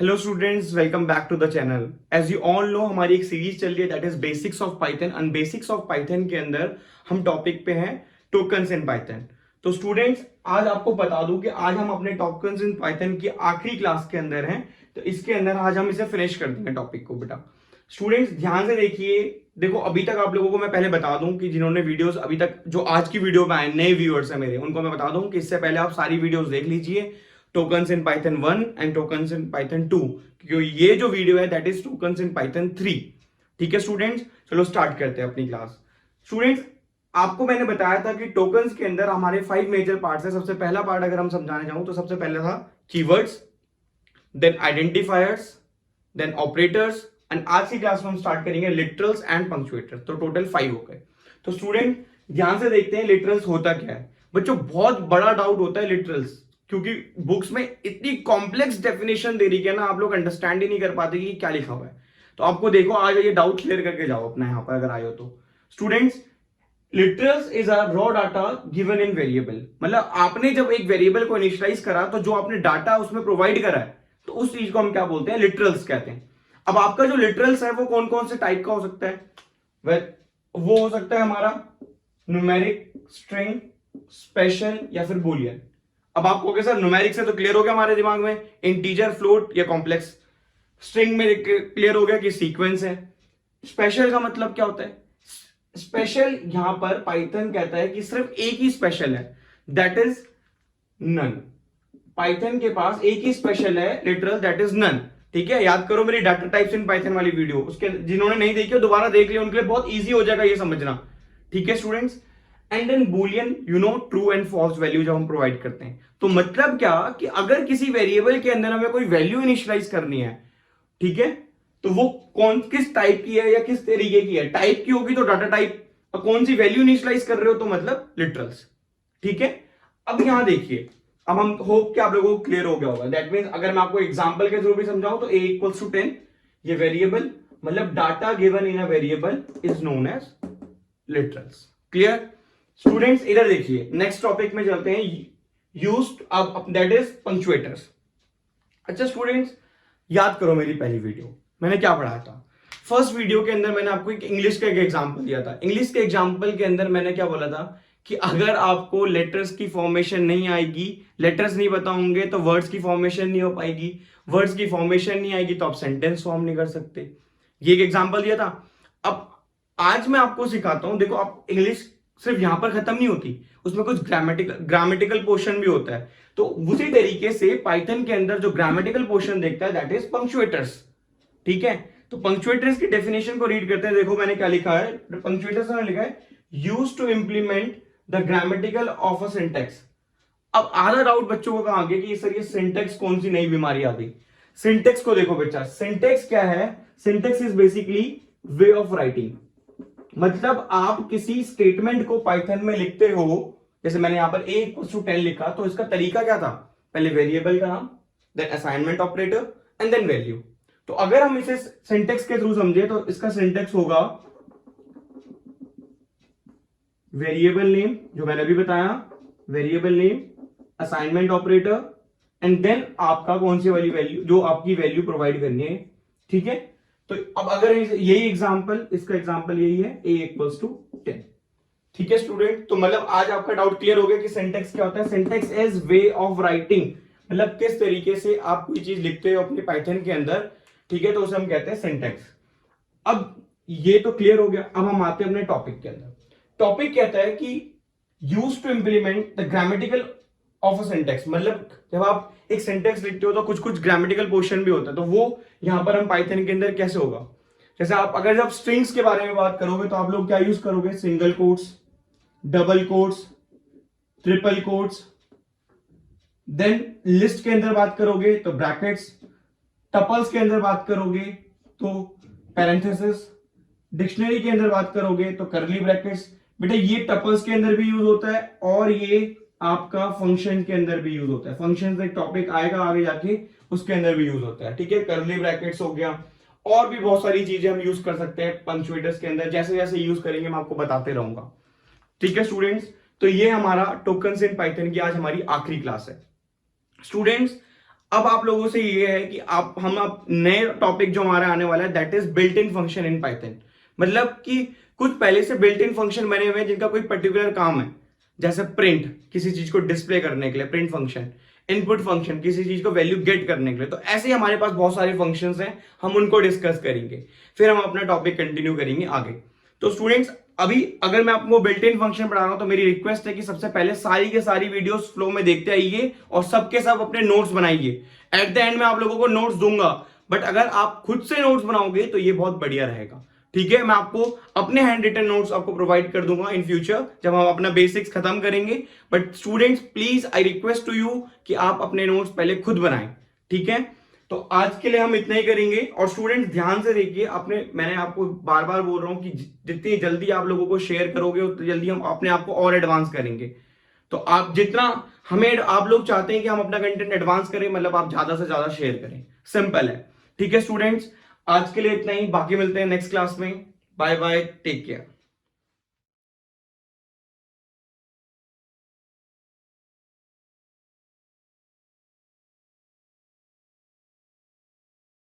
Hello students, welcome back to the channel. As you all know, हमारी एक series चल रही है that is basics of Python. And basics of Python के अंदर हम टॉपिक पे हैं टोकन्स इन पाइथन। तो स्टूडेंट्स, आज आपको बता दूं कि आज हम अपने टोकन्स इन पाइथन की आखिरी क्लास के अंदर हैं। तो इसके अंदर आज हम इसे फिनिश कर देंगे टॉपिक को। बेटा स्टूडेंट्स ध्यान से देखिए। देखो, अभी तक आप लोगों को मैं पहले बता दूं कि जिन्होंने वीडियोस अभी तक जो आज की वीडियो में आए नए व्यूअर्स हैं मेरे, उनको मैं बता दूं कि इससे पहले आप सारी वीडियोस देख लीजिए, tokens in Python 1 and tokens in Python 2, क्योंकि ये जो वीडियो है that is tokens in Python 3। ठीक है स्टूडेंट्स, चलो स्टार्ट करते हैं अपनी क्लास। स्टूडेंट्स, आपको मैंने बताया था कि टोकन्स के अंदर हमारे 5 मेजर पार्ट्स है। सबसे पहला पार्ट अगर हम समझाने जाऊं तो सबसे पहला था keywords, then identifiers, then operators, and आज की क्लास में हम स्टार्ट करेंगे लिटरल्स एंड पंक्चुएटर्स। तो टोटल 5 हो गए। तो स्टूडेंट ध्यान से देखते हैं लिटरल्स होता क्या है। बच्चों, बहुत बड़ा डाउट होता है लिटरल्स, क्योंकि बुक्स में इतनी कॉम्प्लेक्स डेफिनेशन दे रही है ना, आप लोग अंडरस्टैंड ही नहीं कर पाते कि क्या लिखा हुआ है। तो आपको देखो, आज ये डाउट क्लियर करके जाओ अपना यहां पर अगर आए हो तो। Students, literals is a raw data given in variable. मतलब आपने जब एक वेरिएबल को इनिशियलाइज करा तो जो आपने डाटा उसमें प्रोवाइड करा है, तो उस चीज को हम क्या बोलते हैं? लिटरल्स कहते हैं। अब आपका जो लिटरल्स है वो कौन कौन से टाइप का हो सकता है? वो हो सकता है हमारा न्यूमेरिक, स्ट्रिंग, स्पेशल या फिर बुलियन। अब आप कहोगे सर न्यूमेरिक से तो क्लियर हो गया हमारे दिमाग में, इंटीजर, फ्लोट या कॉम्प्लेक्स। स्ट्रिंग में क्लियर हो गया कि सीक्वेंस है। स्पेशल का मतलब क्या होता है? स्पेशल यहां पर पाइथन कहता है कि सिर्फ एक ही स्पेशल है, दैट इज नन। पाइथन के पास एक ही स्पेशल है लिटरल, दैट इज नन। ठीक है, याद करो मेरी डाटा टाइप्स इन पाइथन वाली वीडियो, उसके जिन्होंने नहीं देखी दोबारा देख लिया, उनके लिए बहुत इजी हो जाएगा ये समझना। ठीक है students. And then Boolean, you know, true and false value जब हम प्रोवाइड करते हैं, तो मतलब क्या कि अगर किसी वेरिएबल के अंदर हमें कोई वैल्यू इनिशियलाइज करनी है, ठीक है, तो वो कौन किस टाइप की है या किस तरीके की है। टाइप की होगी तो डाटा टाइप, और कौन सी वैल्यू इनिशियलाइज कर रहे हो तो मतलब लिटरल्स। ठीक है, अब यहां देखिए, अब हम होप कि आप लोगों को क्लियर हो गया होगा। दैट मींस अगर मैं आपको एग्जांपल के थ्रू भी समझाऊं तो a इक्वल्स टू 10, ये वेरिएबल मतलब data given in a variable is known as literals. Clear students? इधर देखिए, नेक्स्ट टॉपिक में चलते हैं, यूज्ड, अब दैट इज पंक्चुएटर्स। अच्छा स्टूडेंट्स, याद करो मेरी पहली वीडियो मैंने क्या पढ़ाया था। फर्स्ट वीडियो के अंदर मैंने आपको एक इंग्लिश का एक एग्जांपल दिया था। इंग्लिश के एग्जांपल के अंदर मैंने क्या बोला था कि अगर आपको लेटर्स की फॉर्मेशन नहीं आएगी, लेटर्स नहीं पता होंगे तो वर्ड्स की फॉर्मेशन नहीं हो पाएगी, वर्ड्स की फॉर्मेशन नहीं आएगी तो आप सेंटेंस फॉर्म नहीं कर सकते। ये एक एग्जांपल दिया था। अब आज मैं आपको सिखाता हूं। देखो, आप इंग्लिश सिर्फ यहां पर खत्म नहीं होती, उसमें कुछ ग्रामेटिकल पोर्शन भी होता है। तो उसी तरीके से पाइथन के अंदर जो ग्रामेटिकल पोर्शन देखता है दैट इज पंक्चुएटर्स। ठीक है, तो पंक्चुएटर्स की डेफिनेशन को रीड करते हैं। देखो मैंने क्या लिखा है, पंक्चुएटर्स में लिखा है used to implement the grammatical of a syntax. अब आधा डाउट बच्चों को कहां गया कि सर ये सिंटेक्स कौन सी नई बीमारी आ गई। सिंटेक्स को देखो बच्चा, सिंटेक्स क्या है? Syntax is basically way of writing. मतलब आप किसी स्टेटमेंट को पाइथन में लिखते हो, जैसे मैंने यहां पर a = 10 लिखा, तो इसका तरीका क्या था? पहले वेरिएबल का नाम, then assignment operator and then value. तो अगर हम इसे सिंटेक्स के थ्रू समझे तो इसका सिंटेक्स होगा वेरिएबल नेम, जो मैंने अभी बताया, variable name, assignment operator and then आपका कौन सी वाली वैल्यू, जो आपकी वैल्यू प्रोवाइड करनी है। ठीक है, तो अब अगर यही एग्जांपल, इसका एग्जांपल यही है, a = 10। ठीक है स्टूडेंट, तो मतलब आज आपका डाउट क्लियर हो गया कि सिंटेक्स क्या होता है। Syntax is way of writing, मतलब किस तरीके से आप कोई चीज लिखते हो अपने पाइथन के अंदर। ठीक है, तो उसे हम कहते हैं सिंटेक्स। अब ये तो क्लियर हो गया। अब हम आते हैं अपने टॉपिक के अंदर। टॉपिक कहता है कि use to implement the grammatical of a syntax. मतलब जब आप एक सिंटेक्स लिखते हो तो कुछ कुछ ग्रामेटिकल पोर्शन भी होता है, तो वो यहां पर हम पाइथन के अंदर कैसे होगा। जैसे आप अगर जब स्ट्रिंग्स के बारे में बात करोगे तो आप लोग क्या यूज करोगे? Single quotes, double quotes, triple quotes. Then list के अंदर बात करोगे तो ब्रैकेट्स, टपल्स के अंदर बात करोगे तो पैरेंथेसिस, डिक्शनरी के अंदर बात करोगे तो करली ब्रैकेट्स। बेटा ये टपल्स के अंदर भी यूज होता है और ये आपका फंक्शन के अंदर भी यूज होता है। फंक्शन एक टॉपिक आएगा आगे जाके, उसके अंदर भी यूज होता है। ठीक है, करली ब्रैकेट्स हो गया, और भी बहुत सारी चीजें हम यूज कर सकते हैं पंक्चुएटर्स के अंदर। जैसे जैसे यूज करेंगे मैं आपको बताते रहूंगा। ठीक है स्टूडेंट्स, तो ये हमारा टोकन्स इन पाइथन की आज हमारी आखिरी क्लास है। स्टूडेंट्स, अब आप लोगों से ये है कि अब नए टॉपिक जो हमारा आने वाला है that is built in function in Python. मतलब कि कुछ पहले से बिल्ट इन फंक्शन बने हुए हैं जिनका कोई पर्टिकुलर काम है, जैसे प्रिंट किसी चीज को डिस्प्ले करने के लिए प्रिंट फंक्शन, इनपुट फंक्शन किसी चीज को वैल्यू गेट करने के लिए। तो ऐसे ही हमारे पास बहुत सारे फंक्शंस हैं, हम उनको डिस्कस करेंगे, फिर हम अपना टॉपिक कंटिन्यू करेंगे आगे। तो स्टूडेंट्स अभी अगर मैं आपको बिल्ट इन फंक्शन पढ़ा रहा हूं तो मेरी रिक्वेस्ट है कि सबसे पहले सारी के सारी वीडियोस फ्लो में देखते आइए और सबके सब अपने नोट्स बनाइए। एट द एंड में आप लोगों को नोट्स दूंगा, बट अगर आप खुद से नोट्स बनाओगे तो ये बहुत बढ़िया रहेगा। ठीक है, मैं आपको अपने हैंड रिटन नोट्स आपको प्रोवाइड कर दूंगा इन फ्यूचर जब हम अपना बेसिक्स खत्म करेंगे। But students please I request to you कि आप अपने नोट्स पहले खुद बनाएं। ठीक है, तो आज के लिए हम इतना ही करेंगे। और स्टूडेंट्स ध्यान से देखिए, मैंने आपको बार बार बोल रहा हूं कि जितनी जल्दी आप लोगों को शेयर करोगे उतनी जल्दी हम अपने आप को और एडवांस करेंगे। तो आप जितना हमें आप लोग चाहते हैं कि हम अपना कंटेंट एडवांस करें, मतलब आप ज्यादा से ज्यादा शेयर करें, सिंपल है। ठीक है स्टूडेंट्स, आज के लिए इतना ही, बाकी मिलते हैं नेक्स्ट क्लास में। Bye bye, take care.